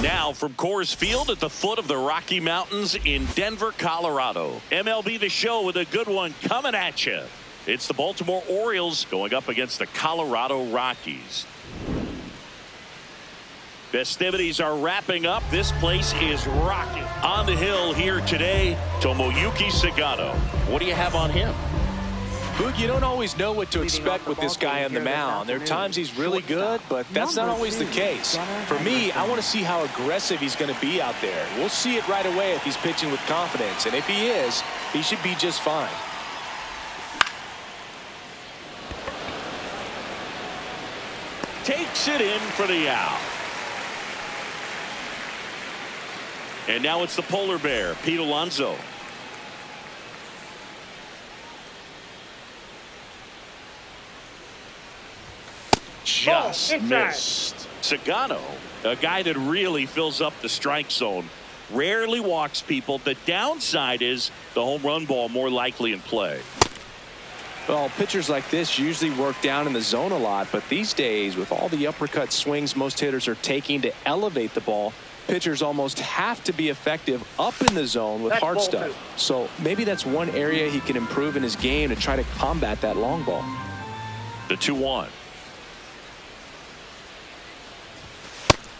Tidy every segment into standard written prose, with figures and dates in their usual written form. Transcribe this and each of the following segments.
Now from Coors Field at the foot of the Rocky Mountains in Denver, Colorado. MLB The Show with a good one coming at you. It's the Baltimore Orioles going up against the Colorado Rockies. Festivities are wrapping up. This place is rocking. On the hill here today, Tomoyuki Sagano. What do you have on him? Boog, you don't always know what to expect with this guy on the mound. There are times he's really good, but that's not always the case. For me, I want to see how aggressive he's going to be out there. We'll see it right away if he's pitching with confidence. And if he is, he should be just fine. Takes it in for the out. And now it's the polar bear, Pete Alonso. Just missed. Sagano, a guy that really fills up the strike zone, rarely walks people. The downside is the home run ball more likely in play. Well, pitchers like this usually work down in the zone a lot, but these days with all the uppercut swings most hitters are taking to elevate the ball, pitchers almost have to be effective up in the zone with hard stuff. So maybe that's one area he can improve in his game to try to combat that long ball. The 2-1.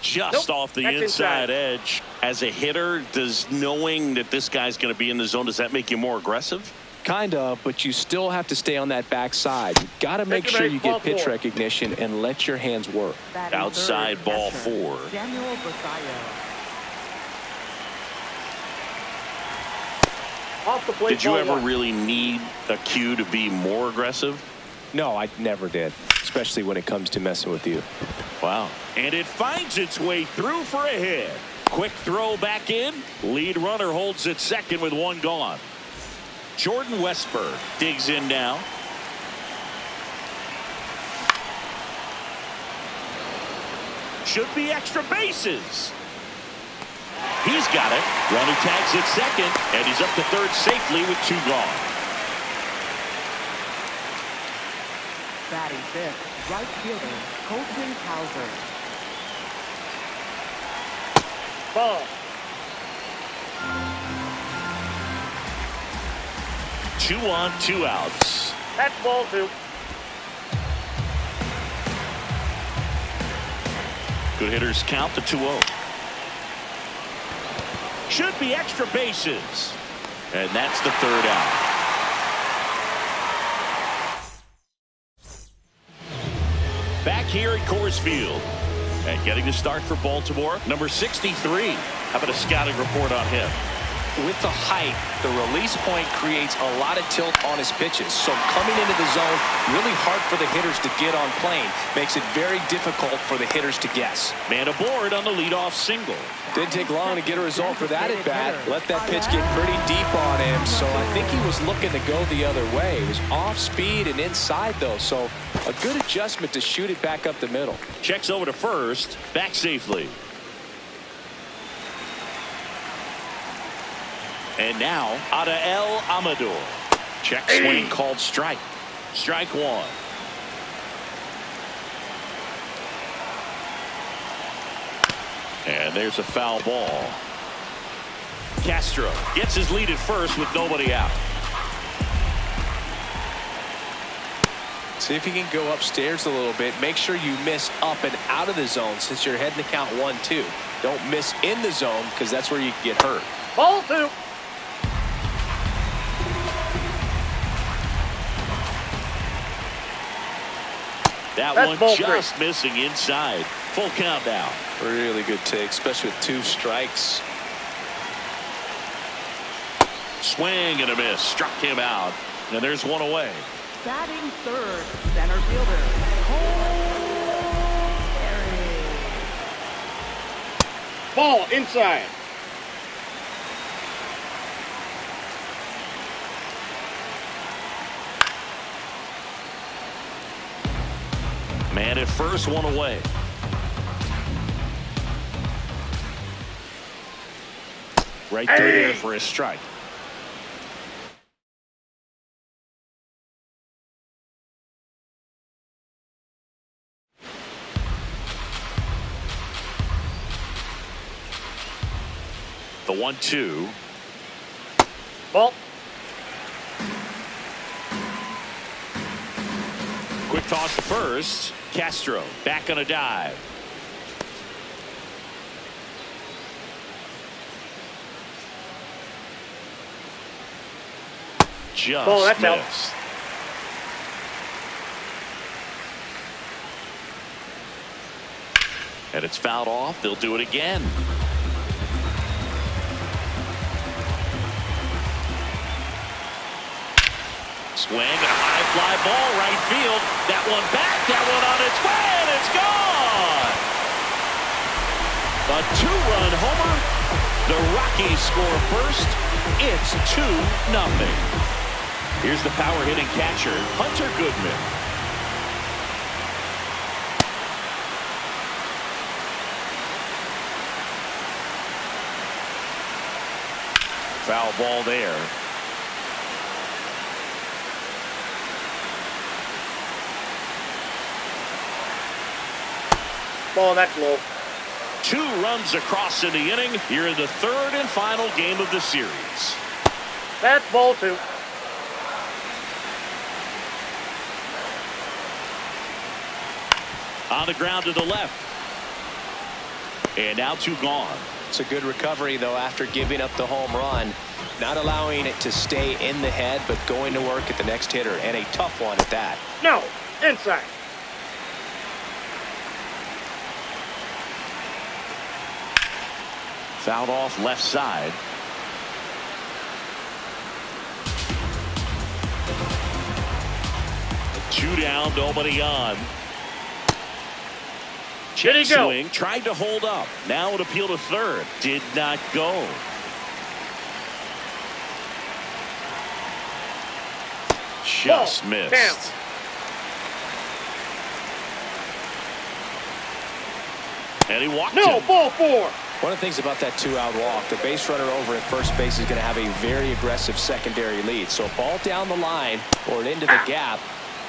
Just off the inside edge. As a hitter, does knowing that this guy's going to be in the zone, does that make you more aggressive? Kind of, but you still have to stay on that backside. You got to make sure you get pitch recognition and let your hands work. Outside ball 4. Did you ever really need a cue to be more aggressive? No, I never did, especially when it comes to messing with you. Wow. And it finds its way through for a hit. Quick throw back in. Lead runner holds at second with one gone. Jordan Westburg digs in now. Should be extra bases. He's got it. Runner tags at second, and he's up to third safely with 2 gone. Batting fifth, right fielder, Colton Hauser. Ball. 2 on, 2 outs. That's ball 2. Good hitters count the 2-0. Should be extra bases. And that's the 3rd out. Back here at Coors Field. And getting the start for Baltimore, number 63. How about a scouting report on him? With the height, the release point creates a lot of tilt on his pitches. So coming into the zone, really hard for the hitters to get on plane. Makes it very difficult for the hitters to guess. Man aboard on the leadoff single. Didn't take long to get a result for that at bat. Let that pitch get pretty deep on him. So I think he was looking to go the other way. He was off speed and inside though. So a good adjustment to shoot it back up the middle. Checks over to first. Back safely. And now, Adael Amador. Check swing called strike. Strike 1. And there's a foul ball. Castro gets his lead at first with nobody out. See if you can go upstairs a little bit. Make sure you miss up and out of the zone since you're heading to count 1-2. Don't miss in the zone because that's where you can get hurt. Ball 2. That That's one just missing inside. Full count now. Really good take, especially with 2 strikes. Swing and a miss. Struck him out. And there's one away. Batting third, center fielder, Cole. Ball inside. Man at first, one away. Right through there for a strike. The 1-2. Ball. Quick toss to first. Castro back on a dive. Just Ball, that's out. missed. And it's fouled off. They'll do it again. Swing and a high fly ball right field. That one back. That one on its way, and it's gone. A two-run homer. The Rockies score first. It's 2-0. Here's the power hitting catcher, Hunter Goodman. Foul ball there. Ball, that's low. 2 runs across in the inning. Here in the third and final game of the series. That's ball 2. On the ground to the left. And now 2 gone. It's a good recovery, though, after giving up the home run. Not allowing it to stay in the head, but going to work at the next hitter, and a tough one at that. No, inside. Fouled off left side. Two down, nobody on. Did he go? Swing, tried to hold up. Now an appeal to third. Did not go. Just Ball, missed. down. And he walked No, him. ball 4. One of the things about that 2-out walk, the base runner over at first base is going to have a very aggressive secondary lead. So a ball down the line or into the gap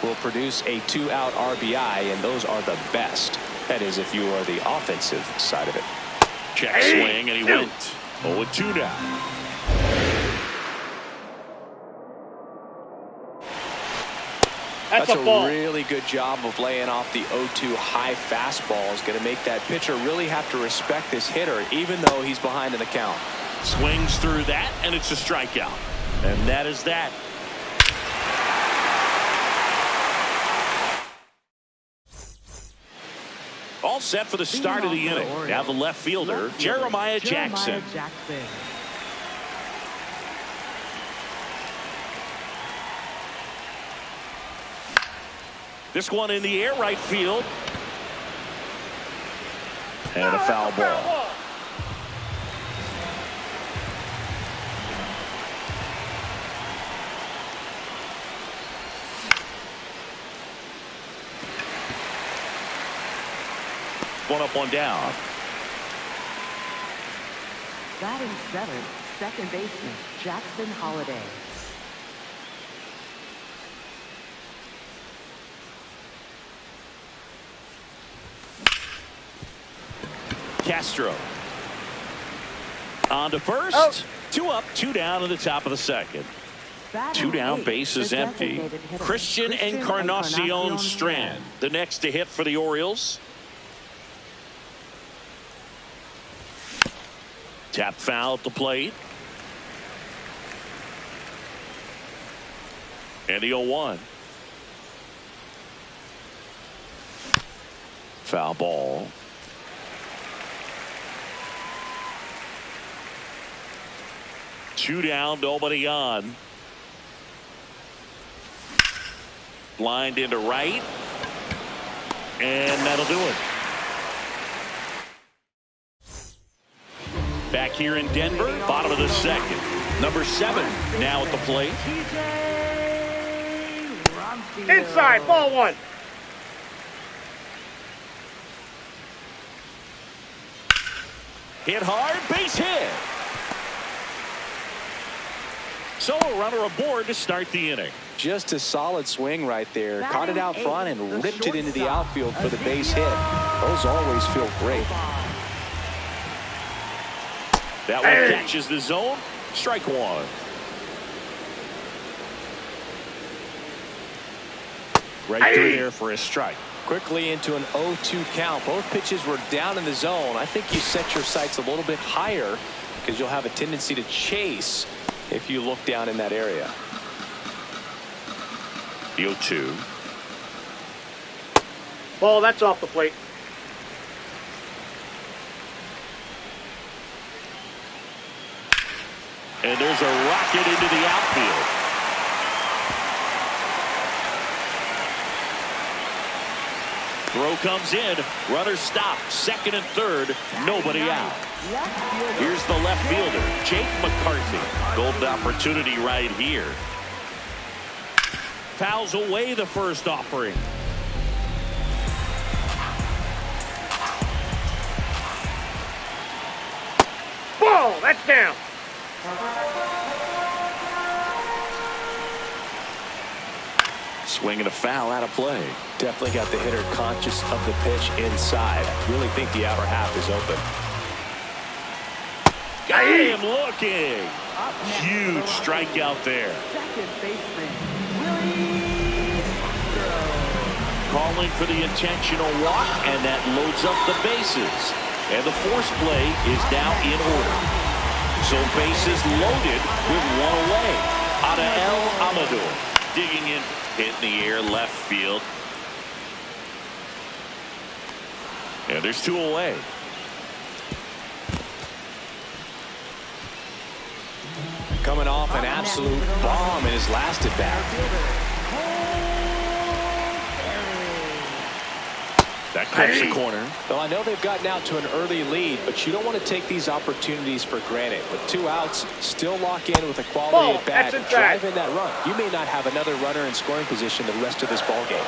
will produce a 2-out RBI, and those are the best. That is, if you are the offensive side of it. Check swing, and he went 0-2 now. That's a a ball. really good job of laying off the 0-2 high fastball. Is going to make that pitcher really have to respect this hitter, even though he's behind in the count. Swings through that, and it's a strikeout. And that is that. All set for the start of the inning. Now the left fielder, Jeremiah Jackson. This one in the air, right field. And a foul ball. One up, one down. Batting 7th, second baseman Jackson Holliday. Castro on to first. Oh. 2 up, 2 down in the top of the second. 2 down, base is empty. Christian Encarnacion Strand, the next to hit for the Orioles. Tap foul at the plate. And the 0-1. Foul ball. Two down, nobody on. Lined into right. And that'll do it. Back here in Denver, bottom of the second. Number 7 now at the plate. Inside, ball 1. Hit hard, base hit. So a runner aboard to start the inning. Just a solid swing right there. Caught it out front and ripped it into the outfield for the base hit. Those always feel great. That one catches the zone. Strike one. Right through there for a strike. Quickly into an 0-2 count. Both pitches were down in the zone. I think you set your sights a little bit higher because you'll have a tendency to chase if you look down in that area. The 0-2. Ball, that's off the plate. And there's a rocket into the outfield. Throw comes in. Runner stopped. Second and third. Nobody out. Here's the left fielder, Jake McCarthy. Golden opportunity right here. Fouls away the first offering. Ball, that's down. Swing and a foul out of play. Definitely got the hitter conscious of the pitch inside. I really think the outer half is open. Got him looking. Huge strikeout there. Second baseman, Willie. Calling for the intentional walk, and that loads up the bases. And the force play is now in order. So bases loaded with one away. Adael Amador digging in, hit in the air, left field. And there's two away. Coming off an absolute bomb in his last at bat. That clips the corner. Well, I know they've gotten out to an early lead, but you don't want to take these opportunities for granted. With two outs, still lock in with a quality at bat, drive in that run. You may not have another runner in scoring position the rest of this ball game.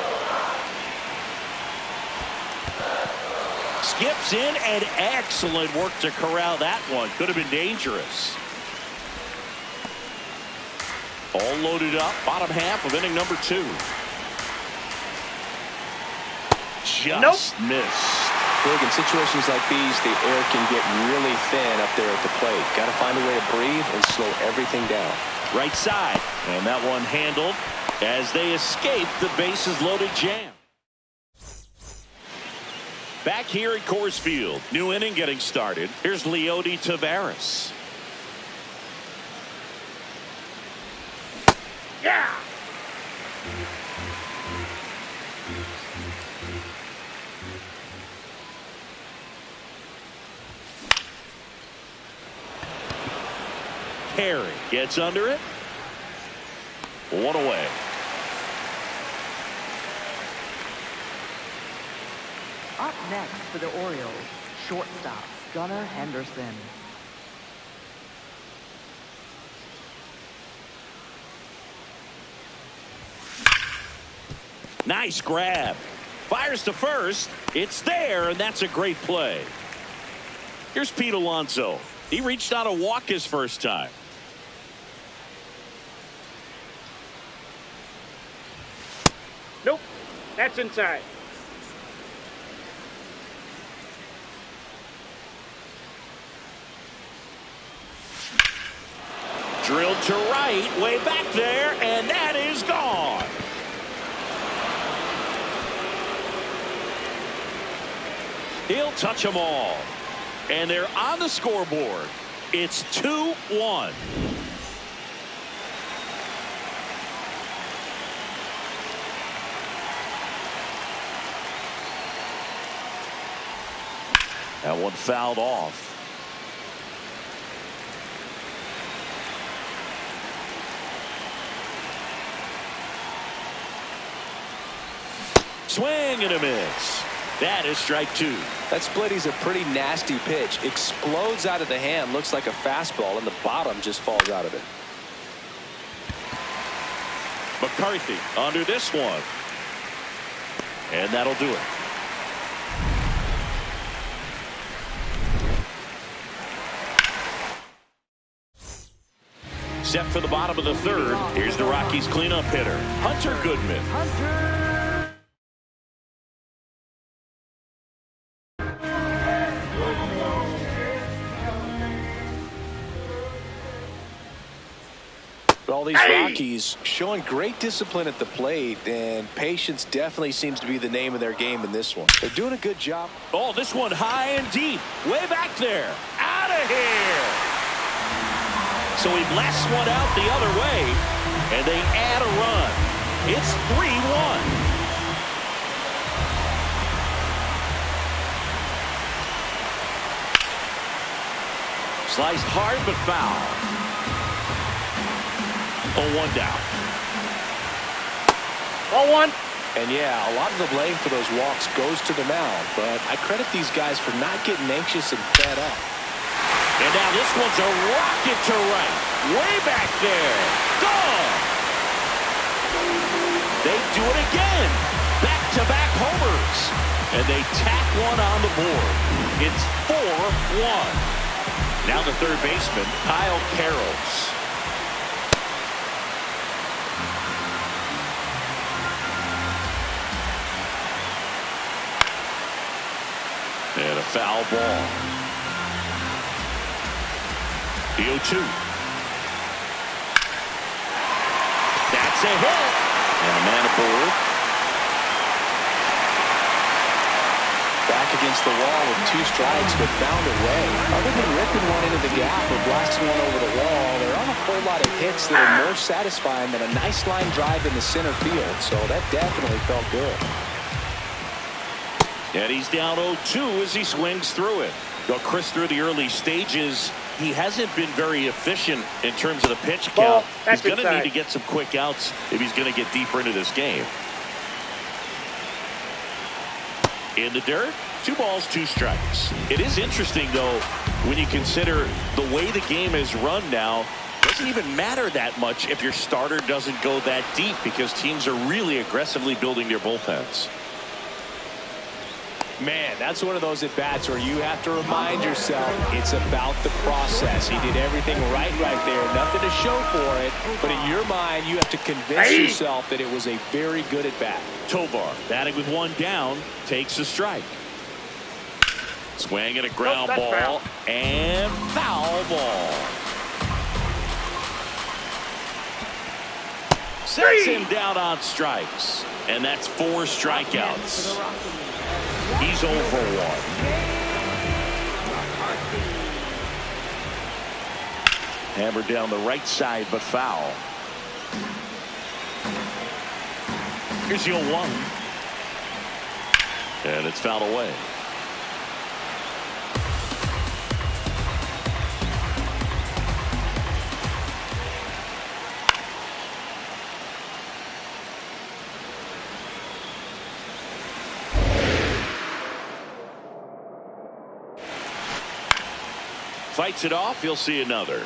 Skips in, and excellent work to corral that one. Could have been dangerous. All loaded up, bottom half of inning number 2. Just missed. Big, in situations like these, the air can get really thin up there at the plate. Got to find a way to breathe and slow everything down. Right side, and that one handled as they escape the bases loaded jam. Back here at Coors Field, new inning getting started. Here's Leody Taveras. Yeah. Perry gets under it. One away. Up next for the Orioles, shortstop Gunnar Henderson. Nice grab. Fires to first. It's there, and that's a great play. Here's Pete Alonso. He reached out a walk his first time. Nope. That's inside. Drilled to right, way back there, and that is gone. He'll touch them all. And they're on the scoreboard. It's 2-1. That one fouled off. Swing and a miss. That is strike 2. That splitty's a pretty nasty pitch. Explodes out of the hand. Looks like a fastball, and the bottom just falls out of it. McCarthy under this one. And that'll do it. Set for the bottom of the third. Here's the Rockies cleanup hitter, Hunter Goodman. Well, these Rockies showing great discipline at the plate, and patience definitely seems to be the name of their game in this one. They're doing a good job. Oh, this one high and deep. Way back there. Out of here. So he blasts one out the other way, and they add a run. It's 3-1. Sliced hard but foul. 0-1 down. 0-1. And yeah, a lot of the blame for those walks goes to the mound, but I credit these guys for not getting anxious and fed up. And now this one's a rocket to right. Way back there. Gone. They do it again. Back-to-back homers. And they tack one on the board. It's 4-1. Now the third baseman, Kyle Carroll's. And a foul ball. The 0-2. That's a hit. And a man aboard. Back against the wall with 2 strikes, but found a way. Other than ripping one into the gap or blasting one over the wall, there aren't a whole lot of hits that are more satisfying than a nice line drive in the center field. So that definitely felt good. And he's down 0-2 as he swings through it. Well, Chris, through the early stages, he hasn't been very efficient in terms of the pitch count. He's going to need to get some quick outs if he's going to get deeper into this game. In the dirt, 2 balls, 2 strikes. It is interesting, though, when you consider the way the game is run now, it doesn't even matter that much if your starter doesn't go that deep because teams are really aggressively building their bullpens. Man, that's one of those at-bats where you have to remind yourself it's about the process. He did everything right there. Nothing to show for it. But in your mind, you have to convince yourself that it was a very good at-bat. Tovar, batting with 1 down, takes a strike. Swing and a ground ball. And foul ball. Sets him down on strikes. And that's 4 strikeouts. He's 0 for 1. Hammered down the right side, but foul. Here's the 0-1. And it's fouled away. Fights it off. You'll see another.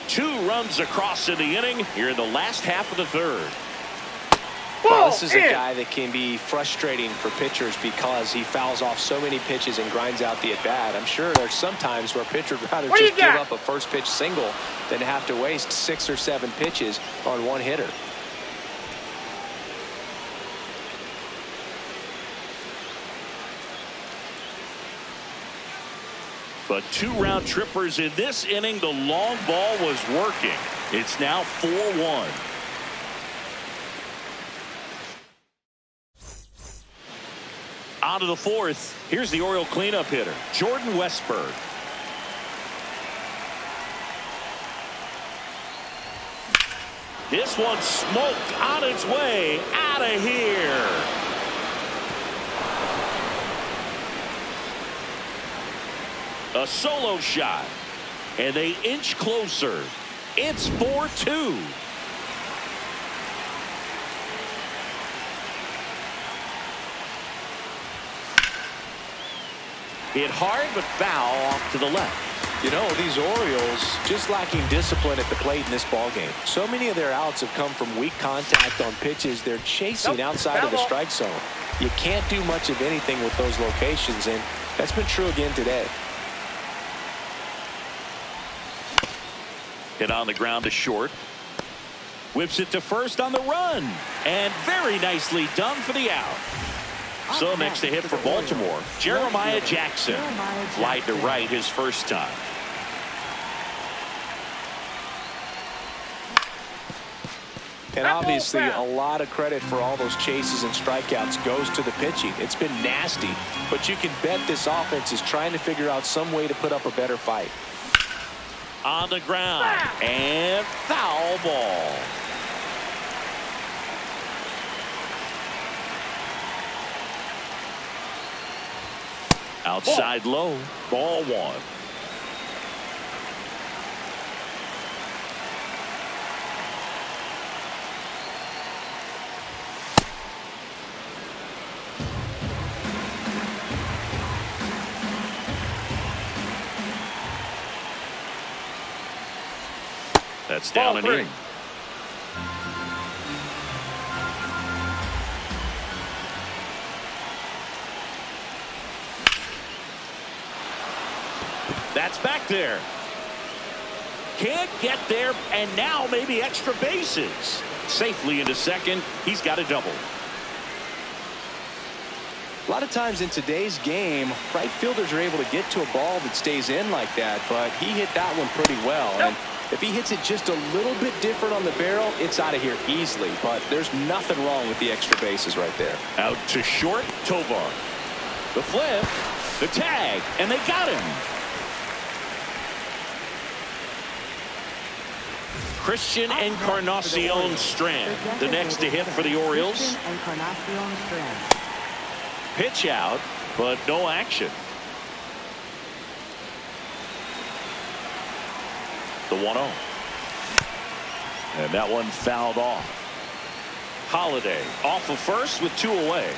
2 runs across in the inning here in the last half of the third. Well, this is a guy that can be frustrating for pitchers because he fouls off so many pitches and grinds out the at-bat. I'm sure there's some times where pitchers would rather just give up a first pitch single than have to waste 6 or 7 pitches on one hitter. But 2 round trippers in this inning. The long ball was working. It's now 4-1. On to the 4th. Here's the Oriole cleanup hitter, Jordan Westburg. This one smoked on its way out of here. A solo shot, and they inch closer. It's 4-2. Hit hard but foul off to the left. You know, these Orioles just lacking discipline at the plate in this ballgame. So many of their outs have come from weak contact on pitches they're chasing outside of the strike zone. You can't do much of anything with those locations, and that's been true again today. Hit on the ground to short. Whips it to first on the run. And very nicely done for the out. So next to hit for Baltimore, Jeremiah Jackson. Flied to right his first time. And obviously, a lot of credit for all those chases and strikeouts goes to the pitching. It's been nasty, but you can bet this offense is trying to figure out some way to put up a better fight. On the ground, and foul ball. Outside low, ball one. That's down and in. That's back there. Can't get there, and now maybe extra bases. Safely into second. He's got a double. A lot of times in today's game, right fielders are able to get to a ball that stays in like that, but he hit that one pretty well. And if he hits it just a little bit different on the barrel, it's out of here easily. But there's nothing wrong with the extra bases right there. Out to short, Tovar. The flip, the tag, and they got him. Christian Encarnacion Strand, the next to hit for the Orioles. Pitch out, but no action. The 1-0. And that one fouled off. Holiday off of first with 2 away.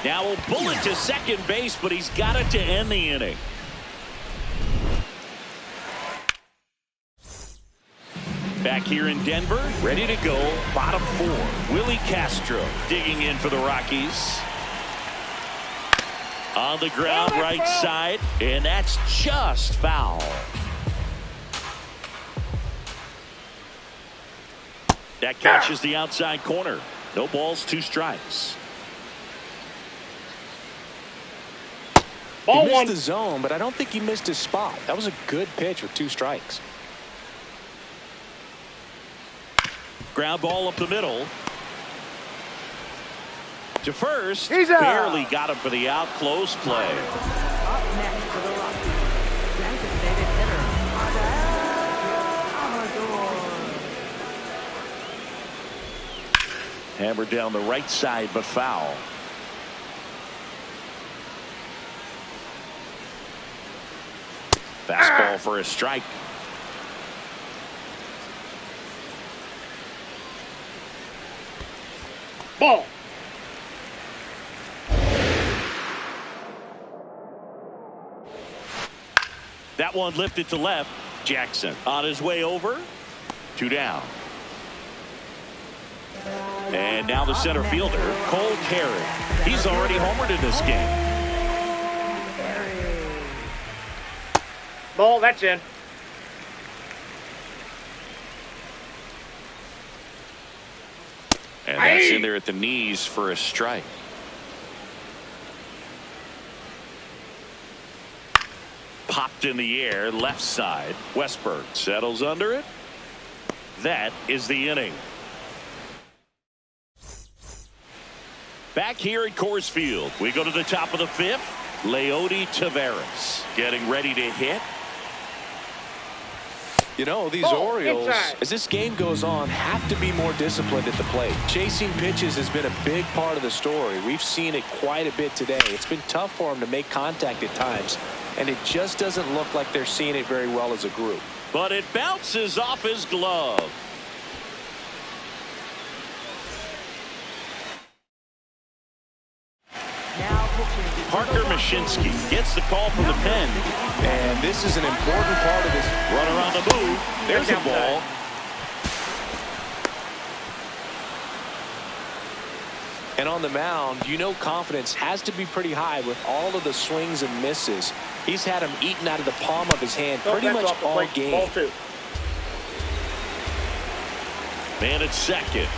Now a bullet to second base, but he's got it to end the inning. Back here in Denver, ready to go, bottom 4. Willie Castro digging in for the Rockies. On the ground, right side, and that's just foul. That catches the outside corner. No balls, 2 strikes. He missed the zone, but I don't think he missed his spot. That was a good pitch with 2 strikes. Ground ball up the middle. To first. He's out. Barely got him for the out. Close play. Up next for the Rockies, designated hitter, Amador. Hammered down the right side, but foul. Fastball for a strike. Ball. That one lifted to left. Jackson on his way over. 2 down. And now the center fielder, Cole Carey. He's already homered in this game. Ball, that's in. And that's in there at the knees for a strike. Popped in the air, left side. Westberg settles under it. That is the inning. Back here at Coors Field, we go to the top of the 5th. Leody Taveras getting ready to hit. You know, these Orioles, as this game goes on, have to be more disciplined at the plate. Chasing pitches has been a big part of the story. We've seen it quite a bit today. It's been tough for them to make contact at times, and it just doesn't look like they're seeing it very well as a group. But it bounces off his glove. Parker Mashinsky gets the call from the pen. And this is an important part of this. Run around the move. There's a ball. And on the mound, you know confidence has to be pretty high with all of the swings and misses. He's had them eaten out of the palm of his hand pretty much all game. Ball 2. Man at second.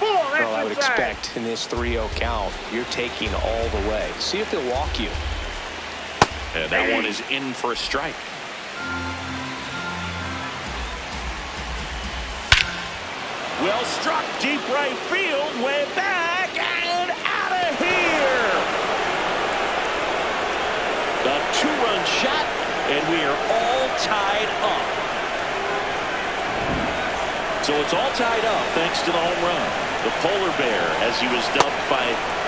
Well, I would expect in this 3-0 count, you're taking all the way. See if he'll walk you. And that one is in for a strike. Well struck, deep right field, way back, and out of here. A two-run shot, and we are all tied up. So it's all tied up thanks to the home run. The polar bear, as he was dubbed by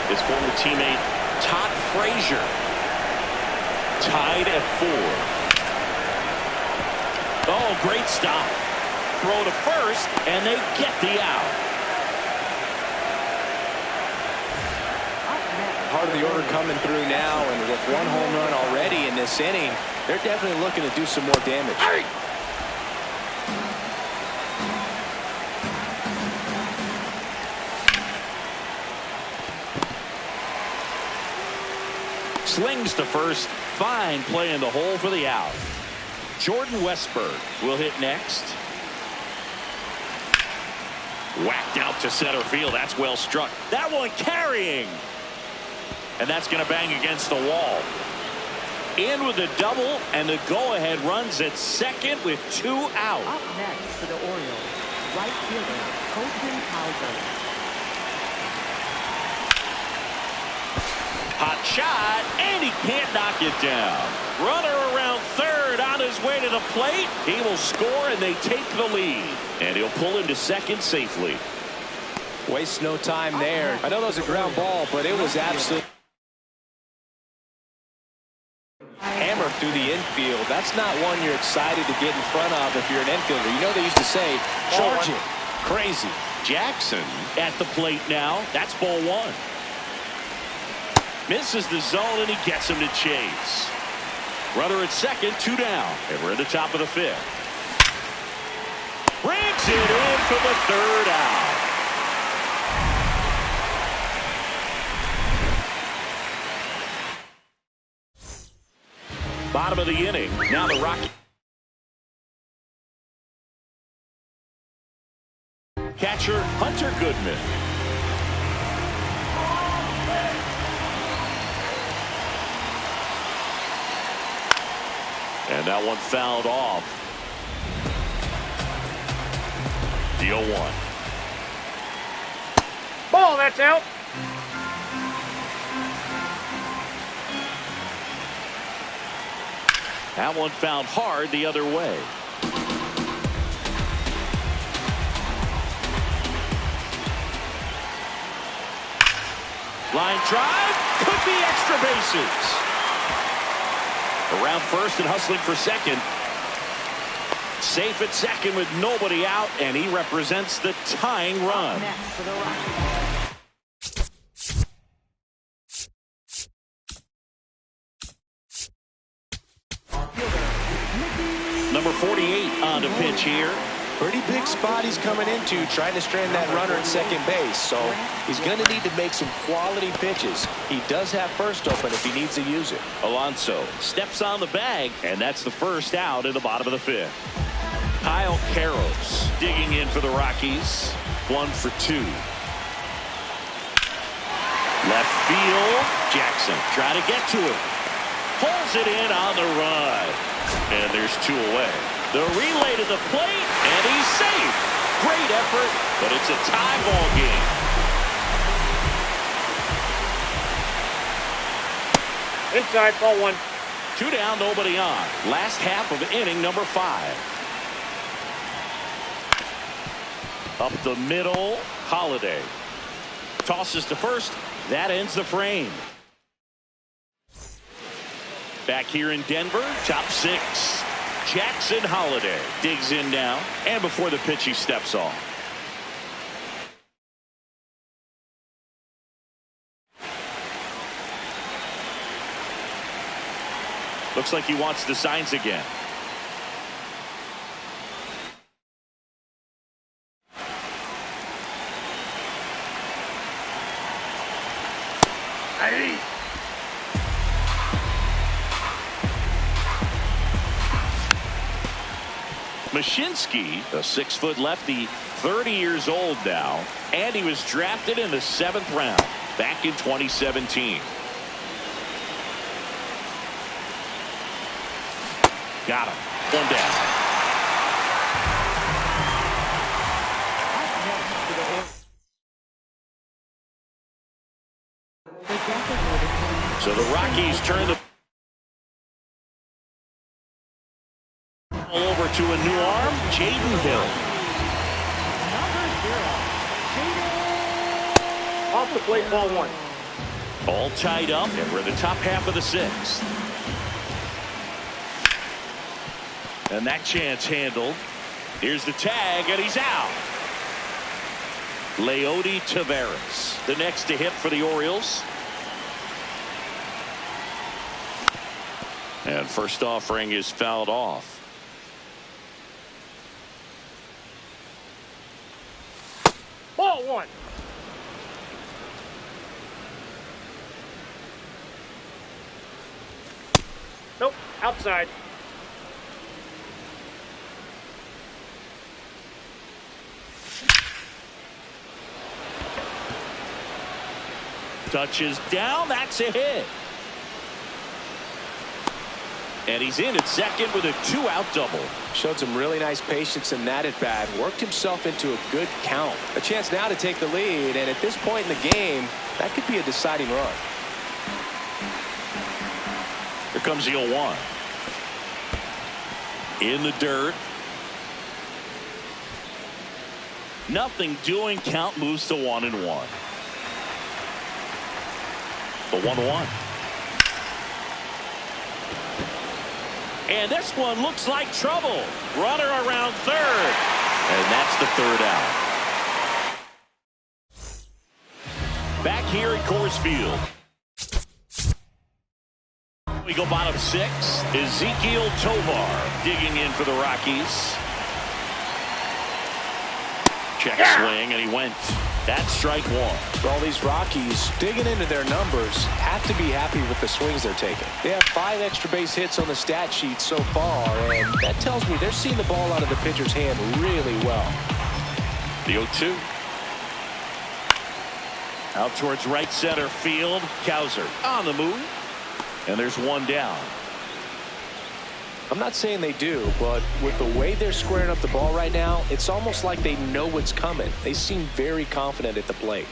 his former teammate Todd Frazier. Tied at 4. Oh, great stop. Throw to first, and they get the out. Part of the order coming through now, and with one home run already in this inning, they're definitely looking to do some more damage. Slings to first. Fine play in the hole for the out. Jordan Westberg will hit next. Whacked out to center field. That's well struck. That one carrying. And that's going to bang against the wall. In with the double, and the go-ahead runs at second with 2 out. Up next for the Orioles, right fielder, Colton Cowser. Hot shot, and he can't knock it down. Runner around third on his way to the plate. He will score, and they take the lead. And he'll pull into second safely. Waste no time there. I know that was a ground ball, but it was absolutely hammered through the infield. That's not one you're excited to get in front of if you're an infielder. You know they used to say, charge it. Crazy. Jackson at the plate now. That's ball 1. Misses the zone, and he gets him to chase. Runner at second, 2 down. And we're at the top of the 5th. Brings it in for the 3rd out. Bottom of the inning. Now the Rockies. Catcher Hunter Goodman. And that one fouled off. The 0-1. Ball, that's out. That one fouled hard the other way. Line drive. Could be extra bases. Around first and hustling for second. Safe at second with nobody out, and he represents the tying run. Next for the Rockies. Number 48 on the pitch here. Pretty big spot he's coming into, trying to strand that runner at second base. So he's going to need to make some quality pitches. He does have first open if he needs to use it. Alonso steps on the bag, and that's the first out in the bottom of the 5th. Kyle Carros digging in for the Rockies. 1 for 2. Left field. Jackson trying to get to it. Pulls it in on the run. And there's 2 away. The relay to the plate, and he's safe. Great effort, but it's a tie ball game. Inside, ball 1. 2 down, nobody on. Last half of inning number 5. Up the middle, Holiday. Tosses to first. That ends the frame. Back here in Denver, top 6. Jackson Holiday digs in now, and before the pitch he steps off. Looks like he wants the signs again. Mashinsky, a 6-foot lefty, 30 years old now, and he was drafted in the 7th round back in 2017. Got him. 1 down. So the Rockies turn the ball over to a new arm, Jaden Hill. Off the plate, ball one. All tied up, and we're in the top half of the sixth. And that chance handled. Here's the tag, and he's out. Leody Taveras, the next to hit for the Orioles. And first offering is fouled off. Ball one. Nope, outside. Touches down, that's a hit. And he's in at second with a 2-out double. Showed some really nice patience in that at bat. Worked himself into a good count. A chance now to take the lead, and at this point in the game, that could be a deciding run. Here comes the 0-1. In the dirt. Nothing doing. Count moves to 1-1. The 1-1. And this one looks like trouble. Runner around third. And that's the third out. Back here at Coors Field. We go bottom six. Ezekiel Tovar digging in for the Rockies. Check swing, and he went. That's strike one. All these Rockies digging into their numbers have to be happy with the swings they're taking. They have 5 extra base hits on the stat sheet so far, and that tells me they're seeing the ball out of the pitcher's hand really well. The 0-2. Out towards right center field. Cowser on the move. And there's one down. I'm not saying they do, but with the way they're squaring up the ball right now, it's almost like they know what's coming. They seem very confident at the plate.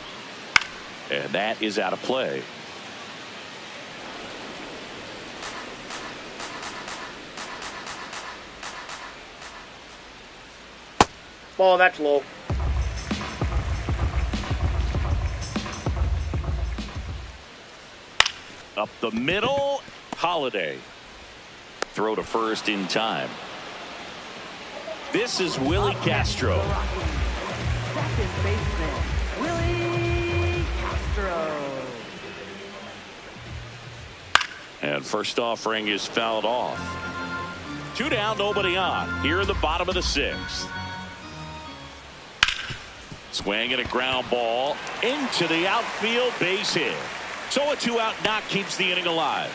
And that is out of play. Ball, that's low. Up the middle. Holiday. Throw to first in time. This is Willie Castro. Second baseman, Willie Castro. And first offering is fouled off. 2 down, nobody on. Here in the bottom of the sixth. Swing and a ground ball into the outfield, base hit. So a 2-out knock keeps the inning alive.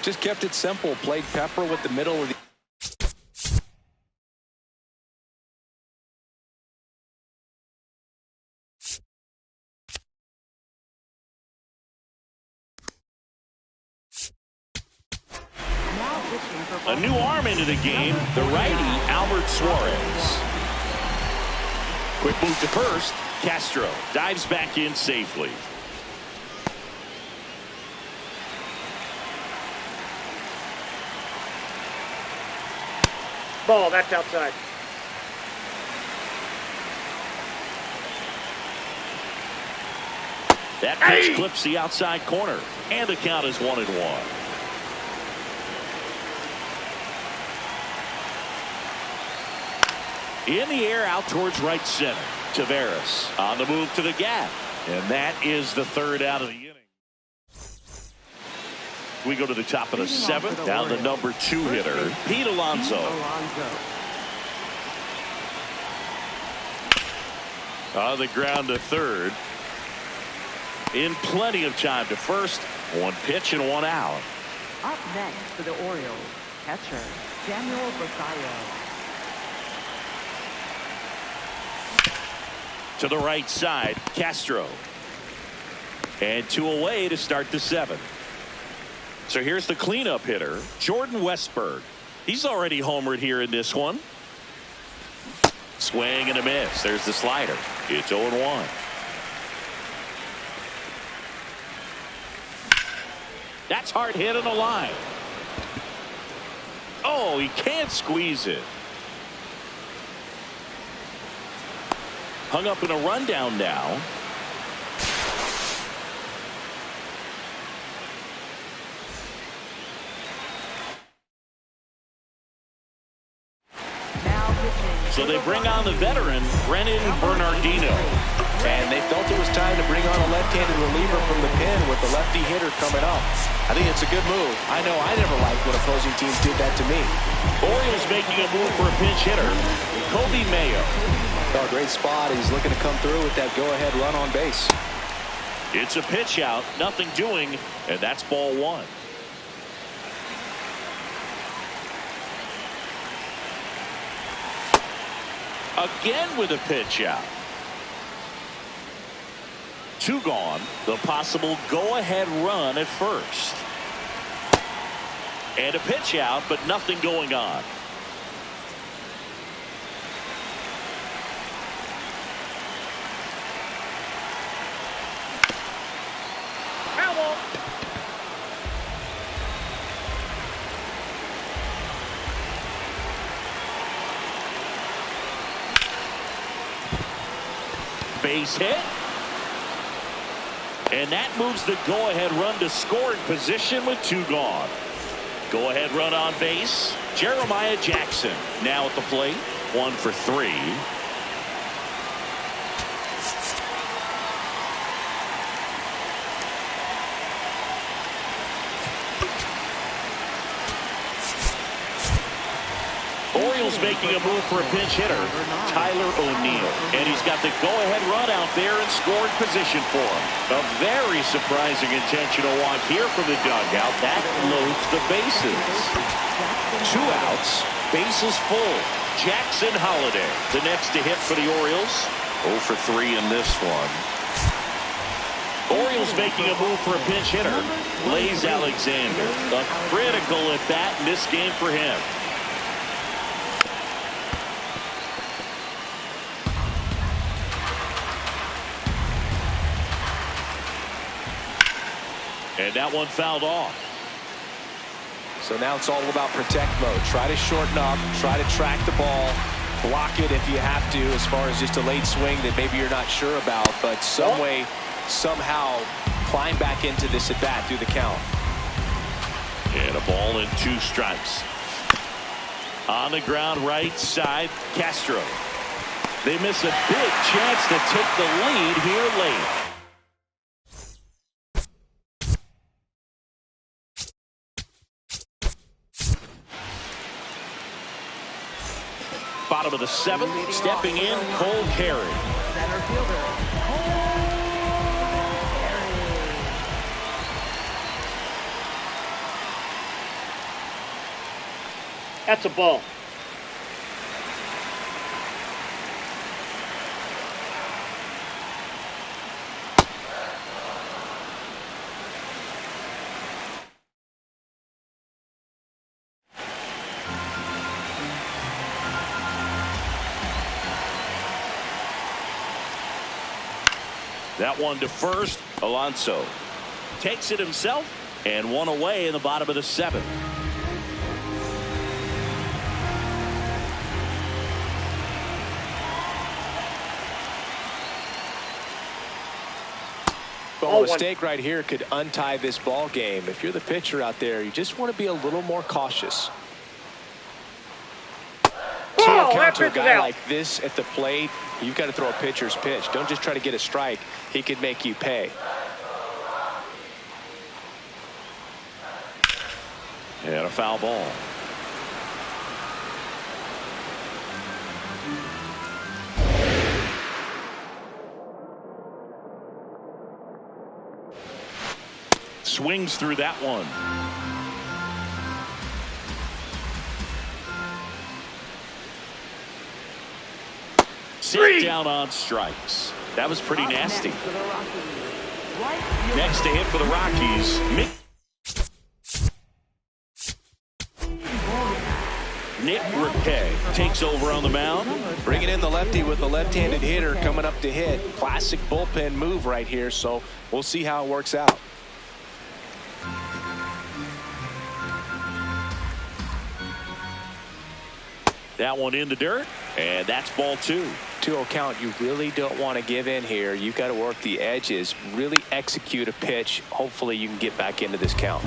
Just kept it simple. Played Pepper with the middle of the a new arm into the game, the righty Albert Suarez. Quick move to first. Castro dives back in safely. Ball, that's outside. That pitch clips the outside corner, and the count is 1-1. In the air out towards right center. Taveras on the move to the gap, and that is the third out of the inning. We go to the top of the seventh. Down the number 2 hitter, Pete Alonso. On the ground to third. In plenty of time to first. 1 pitch and 1 out. Up next for the Orioles, catcher Daniel Basayo. To the right side, Castro. And 2 away to start the 7th. So here's the cleanup hitter, Jordan Westburg. He's already homered here in this one. Swing and a miss. There's the slider. It's 0-1. That's hard hit on the line. Oh, he can't squeeze it. Hung up in a rundown now. So they bring on the veteran, Brennan Bernardino. And they felt it was time to bring on a left-handed reliever from the pen with the lefty hitter coming up. I think it's a good move. I know I never liked when opposing teams did that to me. Orioles making a move for a pinch hitter, Kobe Mayo. Oh, great spot. He's looking to come through with that go-ahead run on base. It's a pitch out, nothing doing, and that's ball one. Again with a pitch out. Two gone. The possible go-ahead run at first. And a pitch out, but nothing going on. Foul ball. Base hit. And that moves the go-ahead run to scoring position with two gone. Go-ahead run on base. Jeremiah Jackson now at the plate. 1 for 3. Orioles making a move for a pinch hitter, Tyler O'Neill. And he's got the go-ahead run out there in scoring position for him. A very surprising intentional walk here from the dugout. That loads the bases. 2 outs, bases full. Jackson Holiday, the next to hit for the Orioles. 0 for 3 in this one. Orioles making a move for a pinch hitter, Blaze Alexander. A critical at bat in this game for him. And that one fouled off. So now it's all about protect mode. Try to shorten up, try to track the ball, block it if you have to, as far as just a late swing that maybe you're not sure about, but some way, somehow climb back into this at bat through the count. And a ball and 2 strikes. On the ground right side, Castro. They miss a big chance to take the lead here late. Bottom of the 7th, stepping in, Cole Carey. Center fielder, That's a ball. That one to first. Alonso takes it himself, and 1 away in the bottom of the 7th. Well, a mistake right here could untie this ball game. If you're the pitcher out there, you just want to be a little more cautious. To counter a guy like this at the plate, you've got to throw a pitcher's pitch. Don't just try to get a strike. He could make you pay. And a foul ball. Swings through that one. Sit down on strikes. That was pretty nasty. Next to hit for the Rockies, Nick Rapay takes over on the mound. Bringing in the lefty with the left-handed hitter coming up to hit. Classic bullpen move right here, so we'll see how it works out. That one in the dirt, and that's ball 2. 2-0 count. You really don't want to give in here. You've got to work the edges, really execute a pitch. Hopefully you can get back into this count.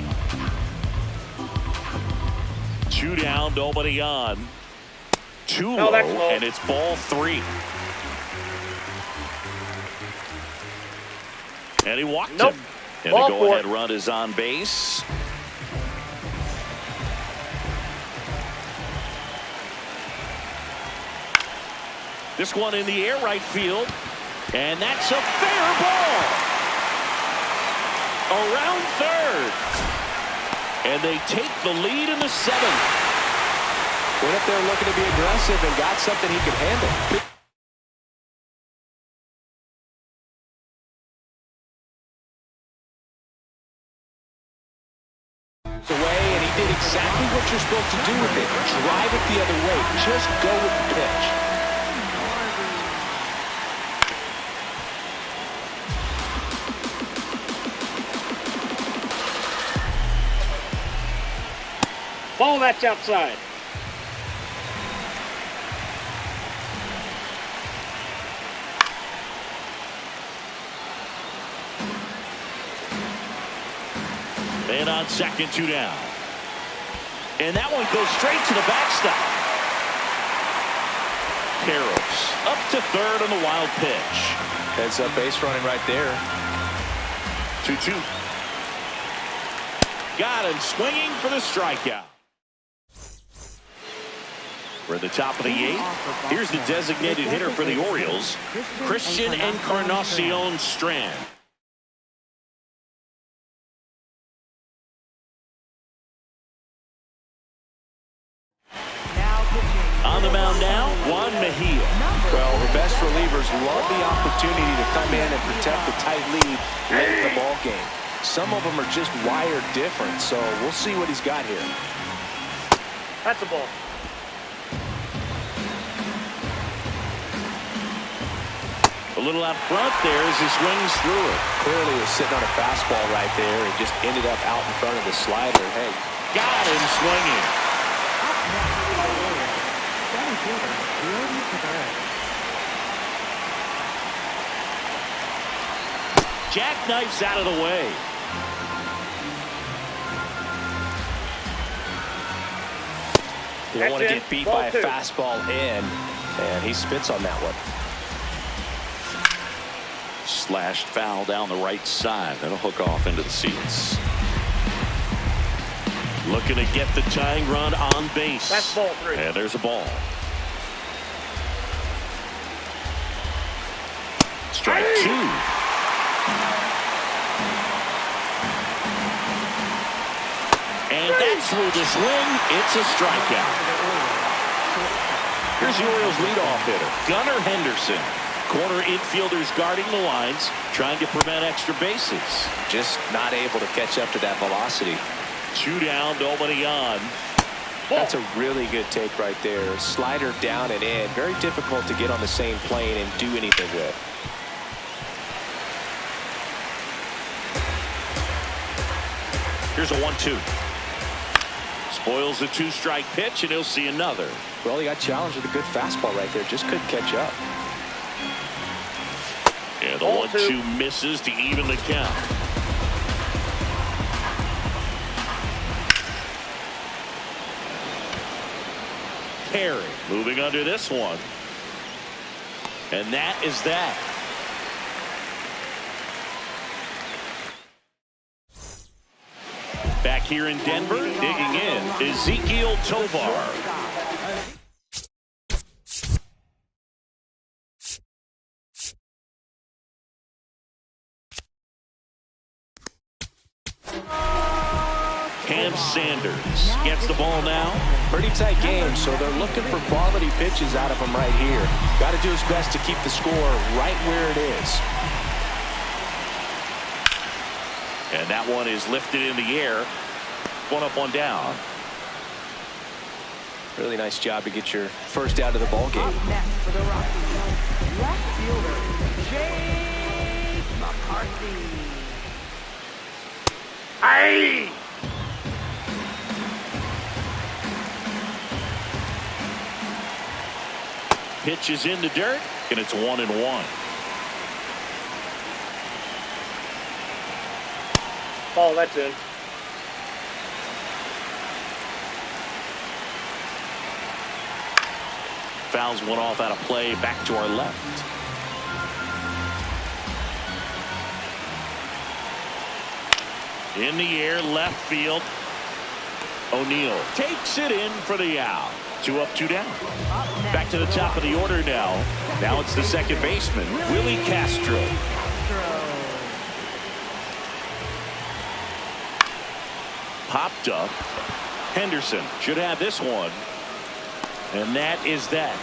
2 down, nobody on. 2 Oh, low, that's low. and it's ball 3. And he walked Nope. him. And Ball the 4. go-ahead run is on base. This one in the air right field. And that's a fair ball. Around third. And they take the lead in the 7th. Went up there looking to be aggressive and got something he could handle. Away, and he did exactly what you're supposed to do with it. Drive it the other way. Just go with the pitch. Ball, that's outside. And on second, 2 down. And that one goes straight to the backstop. Carroll's up to third on the wild pitch. Heads up base running right there. 2-2. Got him swinging for the strikeout. We're at the top of the 8th. Here's the designated hitter for the Orioles, Christian Encarnacion Strand. On the mound now, Juan Mejia. Well, the best relievers love the opportunity to come in and protect the tight lead late in the ball game. Some of them are just wired different, so we'll see what he's got here. That's a ball. A little out front there as he swings through it. Clearly was sitting on a fastball right there and just ended up out in front of the slider. Hey, got him swinging. Jackknifes out of the way. You don't want to That's get beat ball by a 2. fastball in, and he spits on that one. Slashed foul down the right side. That'll hook off into the seats. Looking to get the tying run on base. That's ball 3. And there's a ball. Strike 2. And that's through the swing. It's a strikeout. Here's the Orioles leadoff hitter, Gunnar Henderson. Corner infielders guarding the lines, trying to prevent extra bases. Just not able to catch up to that velocity. 2 down, nobody on. That's a really good take right there. Slider down and in. Very difficult to get on the same plane and do anything with. Here's a 1-2. Spoils the 2-strike pitch, and he'll see another. Well, he got challenged with a good fastball right there. Just couldn't catch up. And the 1-2 misses to even the count. Perry moving under this one. And that is that. Back here in Denver, digging in, Ezekiel Tovar. Cam Sanders gets the ball now. Pretty tight game, so they're looking for quality pitches out of him right here. Got to do his best to keep the score right where it is. And that one is lifted in the air. 1 up, 1 down. Really nice job to get your first out of the ball game. Up next for the Rockies, left fielder, Jake McCarthy. Aye! pitch is in the dirt, and it's 1-1. Ball, that's in. Fouls one off out of play, back to our left. In the air, left field. O'Neill takes it in for the out. 2 up, 2 down. Back to the top of the order now. Now it's the second baseman, Willie Castro. Popped up. Henderson should have this one. And that is that.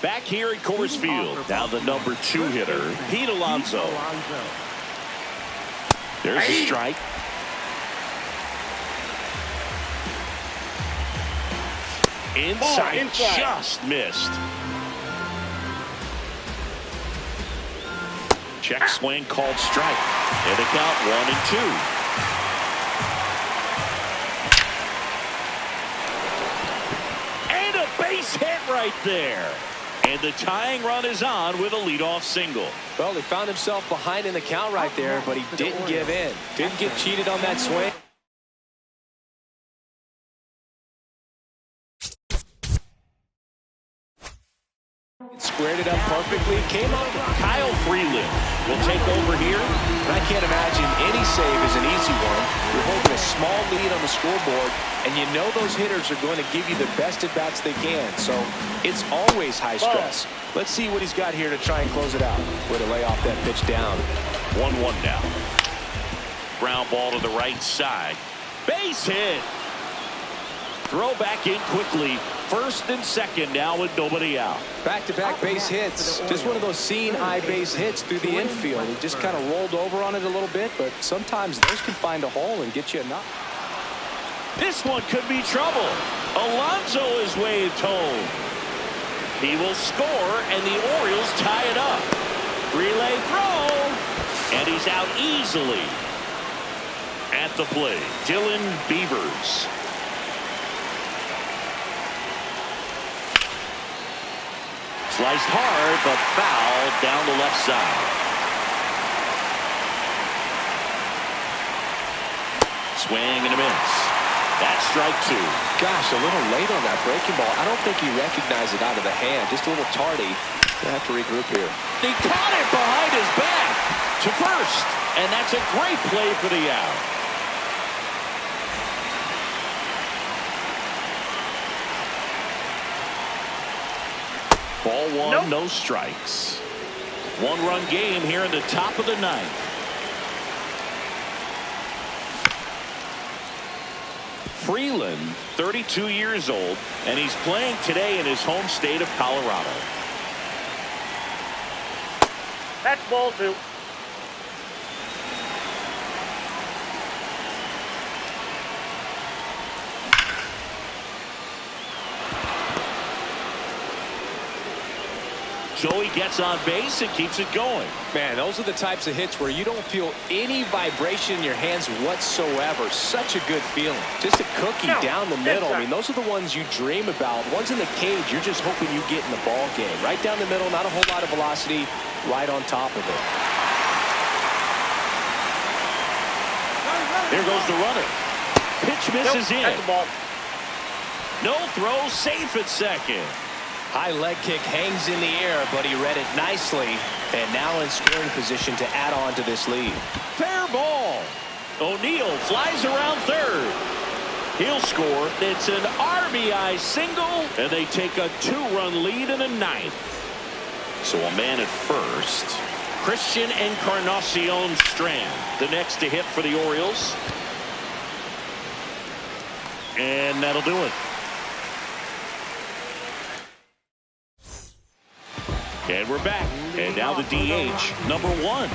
Back here at Coors Field. Now the number 2 hitter, Pete Alonso. There's a strike. Inside, just missed. Check swing called strike. And the count 1-2. And a base hit right there. And the tying run is on with a leadoff single. Well, he found himself behind in the count right there, but he didn't give in. Didn't get cheated on that swing. Squared it up perfectly. Came up. Kyle Freeland will take over here. And I can't imagine any save is an easy one. You're holding a small lead on the scoreboard, and you know those hitters are going to give you the best at-bats they can. So it's always high stress. Let's see what he's got here to try and close it out. Way to lay off that pitch down. 1-1 now. Ground ball to the right side. Base hit. Throw back in quickly. First and second now with nobody out. Back-to-back base hits. Just one of those seeing high base hits through the infield. He just kind of rolled over on it a little bit, but sometimes those can find a hole and get you a knock. This one could be trouble. Alonso is way home. He will score, and the Orioles tie it up. Relay throw, and he's out easily. At the plate, Dylan Beavers. Sliced hard, but fouled down the left side. Swing and a miss. That's strike 2. Gosh, a little late on that breaking ball. I don't think he recognized it out of the hand. Just a little tardy. Gonna have to regroup here. He caught it behind his back to first, and that's a great play for the out. Ball 1, no strikes. 1-run game here in the top of the 9th. Freeland, 32 years old, and he's playing today in his home state of Colorado. That's ball 2. Joey gets on base and keeps it going. Man, those are the types of hits where you don't feel any vibration in your hands whatsoever. Such a good feeling. Just a cookie down the middle. I mean, those are the ones you dream about. Ones in the cage, you're just hoping you get in the ball game. Right down the middle, not a whole lot of velocity, right on top of it. There goes the runner. Pitch misses in. That's the ball. No throw, safe at second. High leg kick hangs in the air, but he read it nicely. And now in scoring position to add on to this lead. Fair ball. O'Neill flies around third. He'll score. It's an RBI single, and they take a 2-run lead in the 9th. So a man at first. Christian Encarnacion Strand, the next to hit for the Orioles. And that'll do it. And we're back. And now the DH, number 1.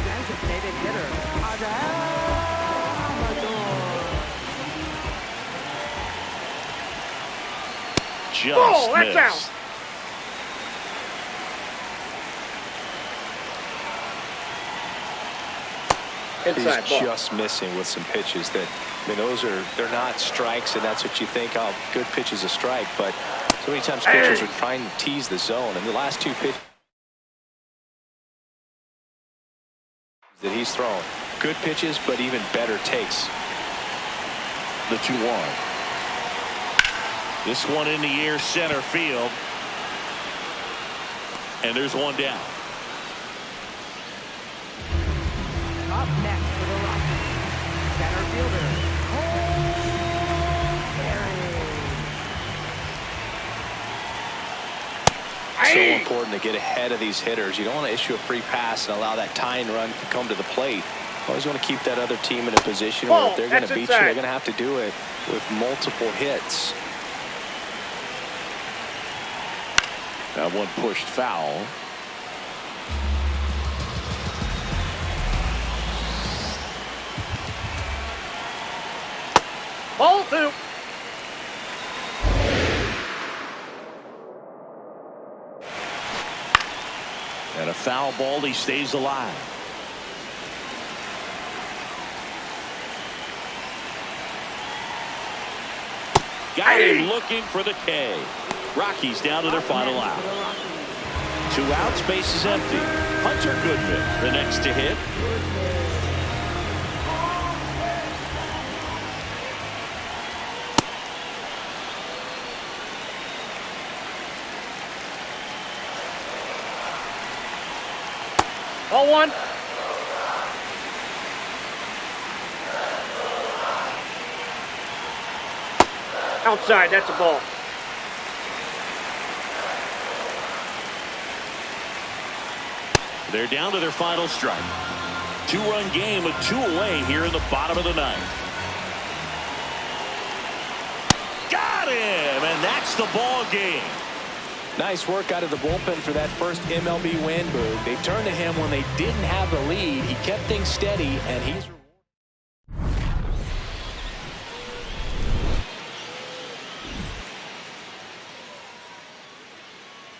Just that's missed. out. Inside He's ball. just missing with some pitches that, I mean, they're not strikes, and that's what you think, oh, good pitch is a strike. But so many times pitchers are trying to tease the zone, and the last two pitches that he's thrown, good pitches, but even better takes. The 2-1. This one in the air, center field. And there's one down. Up next for the Rockies, center fielder, So important to get ahead of these hitters. You don't want to issue a free pass and allow that tying run to come to the plate. You always want to keep that other team in a position where if they're going to beat you, they're going to have to do it with multiple hits. That one pushed foul. Ball 2. And a foul ball, he stays alive. Got him looking for the K. Rockies down to their final out. 2 outs, base is empty. Hunter Goodman, the next to hit. Ball 1. Outside, that's a ball. They're down to their final strike. 2-run game with 2 away here in the bottom of the 9th. Got him, and that's the ball game. Nice work out of the bullpen for that first MLB win, Boog. They turned to him when they didn't have the lead. He kept things steady, and he's